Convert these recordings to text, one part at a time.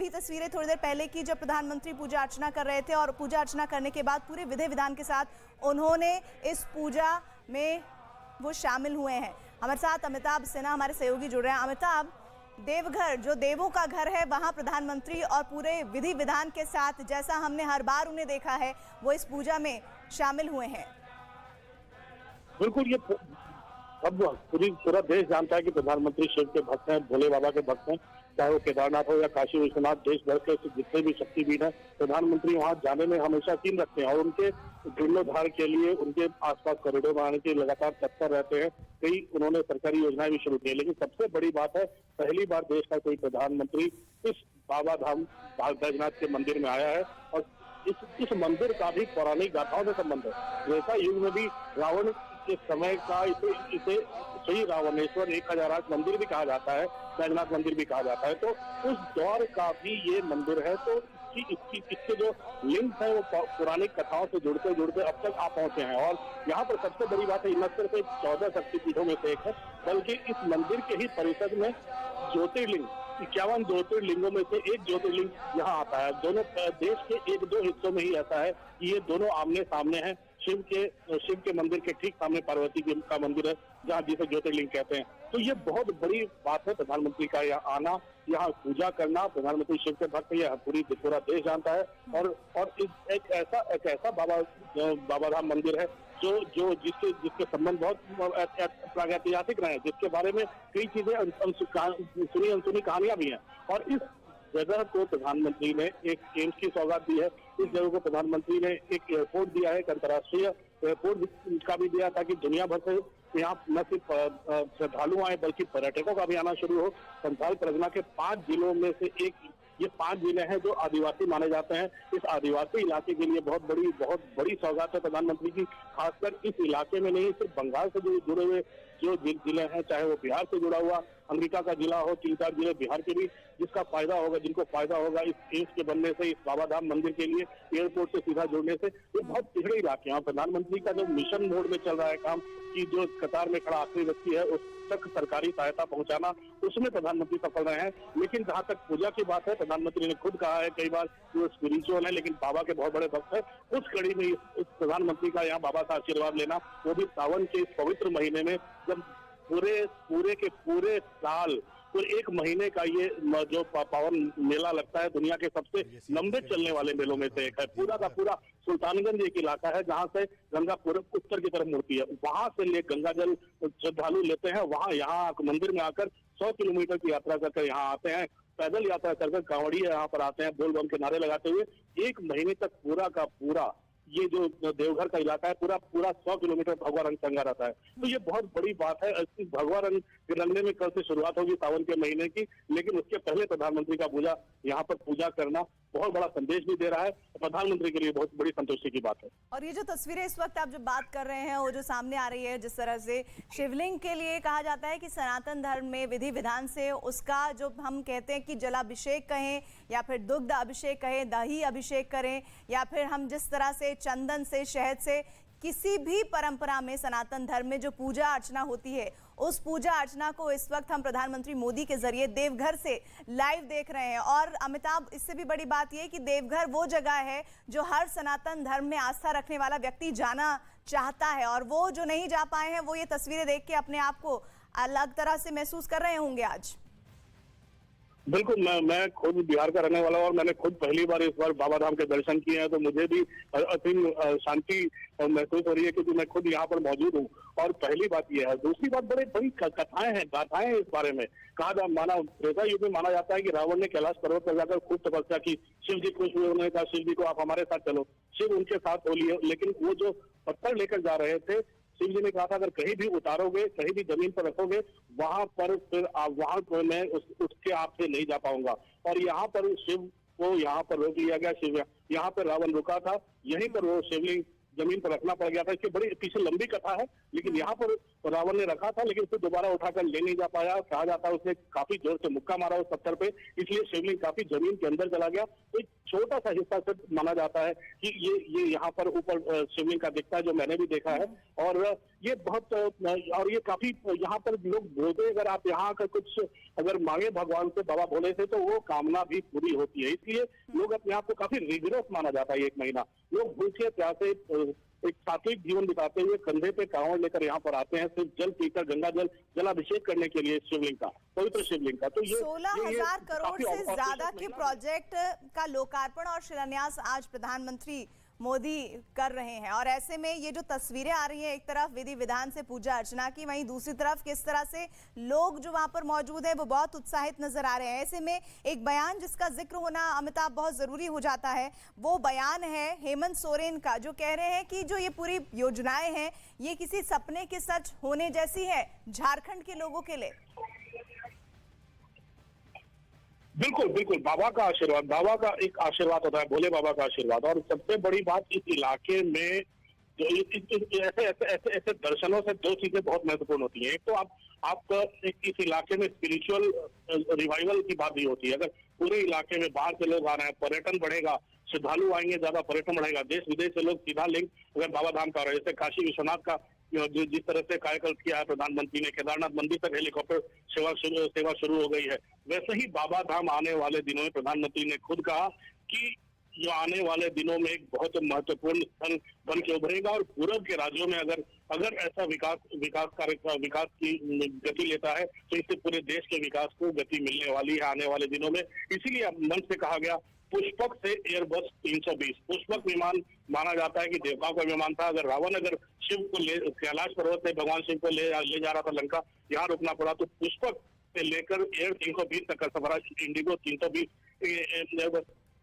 वही तस्वीरें थोड़ी देर पहले की, जब प्रधानमंत्री पूजा अर्चना कर रहे थे और पूजा अर्चना करने के बाद पूरे विधि विधान के साथ उन्होंने इस पूजा में वो शामिल हुए हैं। हमारे साथ अमिताभ सिन्हा हमारे सहयोगी जुड़ रहे हैं। अमिताभ, देवघर जो देवों का घर है, वहां प्रधानमंत्री और पूरे विधि विधान के साथ, जैसा हमने हर बार उन्हें देखा है, वो इस पूजा में शामिल हुए हैं। बिल्कुल, ये अब पूरा देश जानता है कि प्रधानमंत्री शिव के भक्त हैं, भोले बाबा के भक्त हैं। चाहे वो केदारनाथ हो या काशी विश्वनाथ, देश भर के जितने भी शक्तिपीठ हैं, प्रधानमंत्री वहां जाने में हमेशा कीन रखते हैं और उनके जीर्णोद्धार के लिए उनके आसपास कॉरिडोर बनाने के लगातार तत्पर रहते हैं। कई उन्होंने सरकारी योजनाएं भी शुरू की है, लेकिन सबसे बड़ी बात है, पहली बार देश का कोई प्रधानमंत्री इस बाबा धाम बैजनाथ के मंदिर में आया है और इस मंदिर का भी पौराणिक गाथाओं से संबंध है। त्रेता युग में भी रावण के समय का इसे श्री रावणेश्वर 1008 मंदिर भी कहा जाता है, बैजनाथ मंदिर भी कहा जाता है। तो उस दौर का भी ये मंदिर है। तो इसके जो लिंक है वो पौराणिक कथाओं से जुड़ते जुड़ते अब तक आ पहुंचे हैं। और यहाँ पर सबसे बड़ी बात है, न सिर्फ 14 शक्तिपीठों में से एक है, बल्कि इस मंदिर के ही परिसर में ज्योतिर्लिंग 51 ज्योतिर्लिंगों में से एक ज्योतिर्लिंग यहाँ आता है। दोनों देश के एक दो हिस्सों में ही ऐसा है कि ये दोनों आमने सामने हैं। शिव के मंदिर के ठीक सामने पार्वती का मंदिर है, जहाँ जिसे ज्योतिर्लिंग कहते हैं। तो ये बहुत बड़ी बात है प्रधानमंत्री का यहाँ आना, यहाँ पूजा करना। प्रधानमंत्री शिव के भक्त है, पूरा देश जानता है। और एक ऐसा बाबा धाम मंदिर है जो जिसके संबंध बहुत प्रागैतिहासिक रहे हैं, जिसके बारे में कई चीजें सुनी अनसुनी कहानियां भी हैं। और इस जगह को प्रधानमंत्री ने एक एम्स की सौगात दी है। इस जगह को प्रधानमंत्री ने एक एयरपोर्ट दिया है, एक अंतर्राष्ट्रीय एयरपोर्ट का भी दिया, ताकि दुनिया भर से यहाँ न सिर्फ श्रद्धालु आए बल्कि पर्यटकों का भी आना शुरू हो। संथाल परगना के 5 जिलों में से ये 5 जिले हैं जो आदिवासी माने जाते हैं। इस आदिवासी इलाके के लिए बहुत बड़ी सौगात है प्रधानमंत्री की। खासकर इस इलाके में नहीं, सिर्फ बंगाल से जुड़े हुए जो जिले हैं, चाहे वो बिहार से जुड़ा हुआ अमेरिका का जिला हो, 3-4 जिले बिहार के भी, जिनको फायदा होगा इस एम्स के बनने से, इस बाबा धाम मंदिर के लिए एयरपोर्ट से सीधा जुड़ने से। ये बहुत पिछड़े इलाके हैं। प्रधानमंत्री का जो मिशन मोड में चल रहा है काम, कि जो कतार में खड़ा आखिरी व्यक्ति है उस तक सरकारी सहायता पहुंचाना, उसमें प्रधानमंत्री सफल रहे हैं। लेकिन जहां तक पूजा की बात है, प्रधानमंत्री ने खुद कहा है कई बार कि वो स्पिरिचुअल है, लेकिन बाबा के बहुत बड़े भक्त है। उस कड़ी में इस प्रधानमंत्री का यहाँ बाबा का आशीर्वाद लेना, वो भी सावन के इस पवित्र महीने में, जब पूरे साल और 1 महीने का ये जो पावन मेला लगता है, दुनिया के सबसे लंबे चलने वाले मेलों में से एक है। पूरा का पूरा सुल्तानगंज एक इलाका है जहाँ से गंगा पूरब उत्तर की तरफ मुड़ती है। वहां से ले गंगा जल श्रद्धालु लेते हैं, वहां यहाँ मंदिर में आकर 100 किलोमीटर की यात्रा करके यहाँ आते हैं, पैदल यात्रा कर कांवड़ी यहाँ पर आते हैं, बोल बम के नारे लगाते हुए। 1 महीने तक पूरा का पूरा ये जो देवघर का इलाका है, पूरा 100 किलोमीटर भगवा रंग टंगा रहता है। तो ये बहुत बड़ी बात है। इस भगवा रंग रंगने में कल से शुरुआत होगी सावन के महीने की, लेकिन उसके पहले प्रधानमंत्री का यहाँ पर पूजा करना बहुत बड़ा संदेश भी दे रहा है। प्रधानमंत्री के लिए बहुत बड़ी संतुष्टि की बात है। और ये जो तस्वीरें इस वक्त आप जो बात कर रहे हैं, वो जो सामने आ रही है, जिस तरह से शिवलिंग के लिए कहा जाता है कि सनातन धर्म में विधि विधान से उसका जो हम कहते हैं कि जलाभिषेक कहें या फिर दुग्ध अभिषेक कहें, दही अभिषेक करें, या फिर हम जिस तरह से चंदन से, शहद से, किसी भी परंपरा में सनातन धर्म में जो पूजा अर्चना होती है, उस पूजा अर्चना को इस वक्त हम प्रधानमंत्री मोदी के जरिए देवघर से लाइव देख रहे हैं। और अमिताभ, इससे भी बड़ी बात यह कि देवघर वो जगह है जो हर सनातन धर्म में आस्था रखने वाला व्यक्ति जाना चाहता है, और वो जो नहीं जा पाए हैं वो ये तस्वीरें देख के अपने आप को अलग तरह से महसूस कर रहे होंगे आज। बिल्कुल, मैं खुद बिहार का रहने वाला हूं और मैंने खुद पहली बार इस बार बाबा धाम के दर्शन किए हैं, तो मुझे भी असीम शांति महसूस हो रही है, क्योंकि मैं खुद यहाँ पर मौजूद हूँ। और पहली बात यह है। दूसरी बात, बड़ी कथाएं हैं, गाथाएं हैं इस बारे में। त्रेता युग में माना जाता है कि रावण ने कैलाश पर्वत पर जाकर खूब तपस्या की, शिव जी खुश हुए, उन्होंने कहा शिव जी को आप हमारे साथ चलो, शिव उनके साथ हो लिए। लेकिन वो जो पत्थर लेकर जा रहे थे, शिव जी ने कहा था अगर कहीं भी उतारोगे, कहीं भी जमीन पर रखोगे, वहां पर फिर वहां पर मैं उसके आपसे नहीं जा पाऊंगा। और यहाँ पर शिव को यहाँ पर रोक लिया गया। शिव यहाँ पर रावण रुका था, यहीं पर वो शिवलिंग जमीन पर रखना पड़ गया था। इसकी बड़ी पीछे लंबी कथा है, लेकिन यहाँ पर रावण ने रखा था, लेकिन फिर दोबारा उठाकर ले नहीं जा पाया। कहा जाता है उसने काफी जोर से मुक्का मारा उस पत्थर पे, इसलिए शिवलिंग काफी जमीन के अंदर चला गया। तो छोटा सा हिस्सा सिर्फ माना जाता है कि ये यहाँ पर ऊपर शिवलिंग का दिखता है, जो मैंने भी देखा है। और ये बहुत और ये काफी यहाँ पर लोग बोलते हैं, अगर आप यहाँ का कुछ अगर मांगे भगवान से, बाबा भोले से, तो वो कामना भी पूरी होती है। इसलिए लोग अपने आप को काफी रिगरस माना जाता है। 1 महीना लोग भूखे प्यासे एक सात्विक जीवन बिताते हुए कंधे पे कांवड़ लेकर यहाँ पर आते हैं, सिर्फ जल पीकर, गंगा जल जलाभिषेक करने के लिए शिवलिंग का, पवित्र शिवलिंग का। तो ये 16,000 करोड़ काफी से ज्यादा के महिला प्रोजेक्ट का लोकार्पण और शिलान्यास आज प्रधानमंत्री मोदी कर रहे हैं। और ऐसे में ये जो तस्वीरें आ रही हैं, एक तरफ विधि विधान से पूजा अर्चना की, वहीं दूसरी तरफ किस तरह से लोग जो वहां पर मौजूद हैं वो बहुत उत्साहित नजर आ रहे हैं। ऐसे में एक बयान जिसका जिक्र होना अमिताभ बहुत जरूरी हो जाता है, वो बयान है हेमंत सोरेन का, जो कह रहे हैं कि जो ये पूरी योजनाएं हैं ये किसी सपने के सच होने जैसी है झारखंड के लोगों के लिए। बिल्कुल बिल्कुल, बाबा का आशीर्वाद, बाबा का एक आशीर्वाद होता है, भोले बाबा का आशीर्वाद। और सबसे बड़ी बात, इस इलाके में जो ऐसे ऐसे ऐसे ऐसे दर्शनों से 2 चीजें बहुत महत्वपूर्ण होती हैं। एक तो आप इस इलाके में स्पिरिचुअल रिवाइवल की बात भी होती है। अगर पूरे इलाके में बाहर से लोग आ रहे हैं, पर्यटन बढ़ेगा, श्रद्धालु आएंगे, ज्यादा पर्यटन बढ़ेगा, देश विदेश से लोग सीधा लिंक अगर बाबा धाम का रहे, जैसे काशी विश्वनाथ का जिस तरह से कायाकल्प किया है प्रधानमंत्री ने, केदारनाथ मंदिर तक हेलीकॉप्टर सेवा शुरू हो गई है, वैसे ही बाबा धाम आने वाले दिनों में प्रधानमंत्री ने खुद कहा कि जो आने वाले दिनों में एक बहुत महत्वपूर्ण स्थल बन के उभरेगा। और पूरब के राज्यों में अगर ऐसा विकास की गति लेता है, तो इससे पूरे देश के विकास को गति मिलने वाली है आने वाले दिनों में। इसीलिए मंच से कहा गया, पुष्पक से एयरबस 320, पुष्पक विमान माना जाता है कि देवताओं का विमान था। अगर रावण शिव को कैलाश पर्वत से भगवान शिव को ले जा रहा था लंका, यहाँ रुकना पड़ा, तो पुष्पक से लेकर एयर 320 तक का सफर इंडिगो 320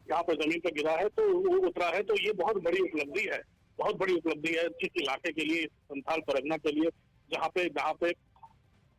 यहाँ पर जमीन पर गिरा है, तो वो उतरा है। तो ये बहुत बड़ी उपलब्धि है, बहुत बड़ी उपलब्धि है इस इलाके के लिए, संथाल परगना के लिए, जहाँ पे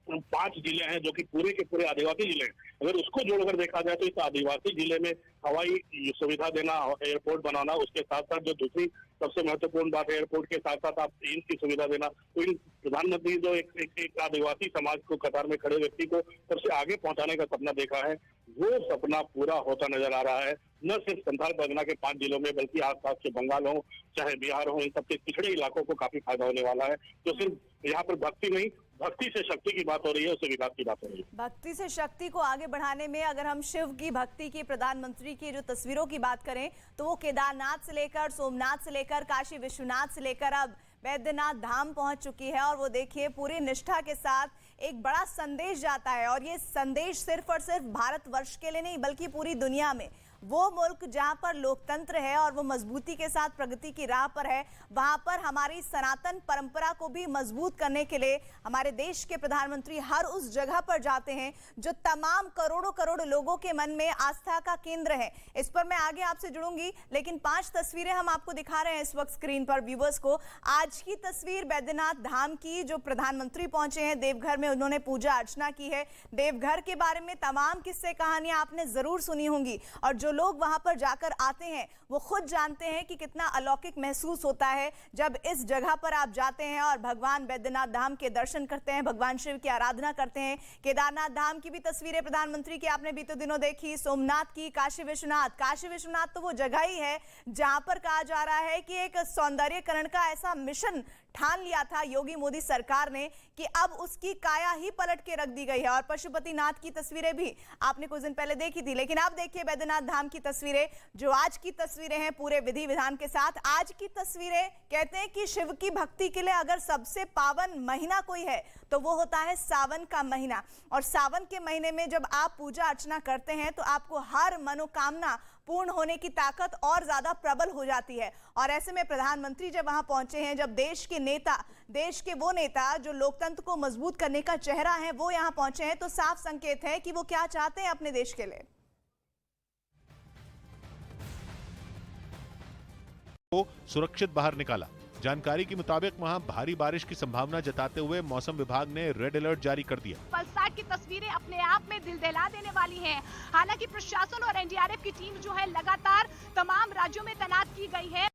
5 जिले हैं जो कि पूरे के पूरे आदिवासी जिले हैं। अगर उसको जोड़कर देखा जाए तो इस आदिवासी जिले में हवाई सुविधा देना, एयरपोर्ट बनाना, उसके साथ साथ जो दूसरी सबसे महत्वपूर्ण बात है, एयरपोर्ट के साथ साथ आप एम्स की सुविधा देना, तो इन प्रधानमंत्री जो एक आदिवासी समाज को, कतार में खड़े व्यक्ति को सबसे आगे पहुंचाने का सपना देखा है, वो सपना पूरा होता नजर आ रहा है। न सिर्फ संथाल परगना के 5 जिलों में, बल्कि आसपास के बंगाल हो, चाहे बिहार हो, इन सबके पिछड़े इलाकों को काफी फायदा होने वाला है। तो सिर्फ यहाँ पर भक्ति नहीं, भक्ति से शक्ति की बात हो रही है, उससे विकास की बात हो रही है। भक्ति से शक्ति को आगे बढ़ाने में अगर हम शिव की भक्ति की, प्रधानमंत्री की जो तस्वीरों की बात करें, तो वो केदारनाथ से लेकर, सोमनाथ से लेकर, काशी विश्वनाथ से लेकर अब बैद्यनाथ धाम पहुंच चुकी है। और वो देखिए पूरी निष्ठा के साथ एक बड़ा संदेश जाता है, और ये संदेश सिर्फ और सिर्फ भारतवर्ष के लिए नहीं बल्कि पूरी दुनिया में, वो मुल्क जहां पर लोकतंत्र है और वो मजबूती के साथ प्रगति की राह पर है, वहां पर हमारी सनातन परंपरा को भी मजबूत करने के लिए हमारे देश के प्रधानमंत्री हर उस जगह पर जाते हैं जो तमाम करोड़ों करोड़ लोगों के मन में आस्था का केंद्र है। इस पर मैं आगे आपसे जुड़ूंगी, लेकिन 5 तस्वीरें हम आपको दिखा रहे हैं इस वक्त स्क्रीन पर व्यूवर्स को। आज की तस्वीर बैद्यनाथ धाम की, जो प्रधानमंत्री पहुंचे हैं देवघर में, उन्होंने पूजा अर्चना की है। देवघर के बारे में तमाम किस्से कहानियां आपने जरूर सुनी होंगी, और जो लोग वहां पर जाकर आते हैं वो खुद जानते हैं कि कितना अलौकिक महसूस होता है जब इस जगह पर आप जाते हैं और भगवान बैद्यनाथ धाम के दर्शन करते हैं, भगवान शिव की आराधना करते हैं। केदारनाथ धाम की भी तस्वीरें प्रधानमंत्री की आपने बीते दिनों देखी, सोमनाथ की, काशी विश्वनाथ तो वो जगह ही है जहां पर कहा जा रहा है कि एक सौंदर्यकरण का ऐसा मिशन ठान लिया था योगी मोदी सरकार ने कि अब उसकी काया ही पलट के रख दी गई है। और पशुपतिनाथ की तस्वीरें भी आपने कुछ दिन पहले देखी थी, लेकिन अब देखिए बैद्यनाथ धाम की तस्वीरें, जो आज की तस्वीरें हैं पूरे विधि विधान के साथ। आज की तस्वीरें कहते हैं कि शिव की भक्ति के लिए अगर सबसे पावन महीना कोई है तो वो होता है सावन का महीना। और सावन के महीने में जब आप पूजा अर्चना करते हैं तो आपको हर मनोकामना पूर्ण होने की ताकत और ज्यादा प्रबल हो जाती है। और ऐसे में प्रधानमंत्री जब वहां पहुंचे हैं, जब देश के नेता, देश के वो नेता जो लोकतंत्र को मजबूत करने का चेहरा है, वो यहां पहुंचे हैं, तो साफ संकेत है कि वो क्या चाहते हैं अपने देश के लिए। को सुरक्षित बाहर निकाला। जानकारी के मुताबिक वहां भारी बारिश की संभावना जताते हुए मौसम विभाग ने रेड अलर्ट जारी कर दिया। पलसाड की तस्वीरें अपने आप में दिल दहला देने वाली हैं। हालांकि प्रशासन और एनडीआरएफ की टीम जो है लगातार तमाम राज्यों में तैनात की गई है।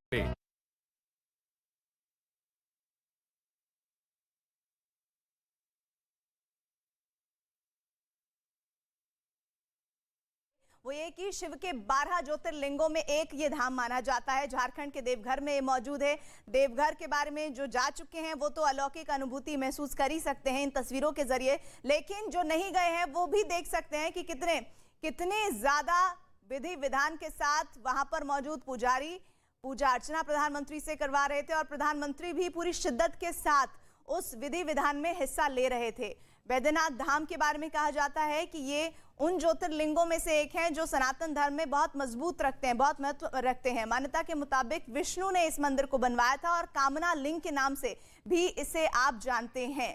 वो ये कि शिव के 12 ज्योतिर्लिंगों में एक ये धाम माना जाता है। झारखंड के देवघर में ये मौजूद है। देवघर के बारे में जो जा चुके हैं वो तो अलौकिक अनुभूति महसूस कर ही सकते हैं इन तस्वीरों के जरिए, लेकिन जो नहीं गए हैं वो भी देख सकते हैं कि कितने ज्यादा विधि विधान के साथ वहां पर मौजूद पुजारी पूजा अर्चना प्रधानमंत्री से करवा रहे थे और प्रधानमंत्री भी पूरी शिद्दत के साथ उस विधि विधान में हिस्सा ले रहे थे। वैद्यनाथ धाम के बारे में कहा जाता है कि ये उन ज्योतिर्लिंगों में से एक है जो सनातन धर्म में बहुत मजबूत रखते हैं, बहुत महत्व रखते हैं। मान्यता के मुताबिक विष्णु ने इस मंदिर को बनवाया था और कामना लिंग के नाम से भी इसे आप जानते हैं।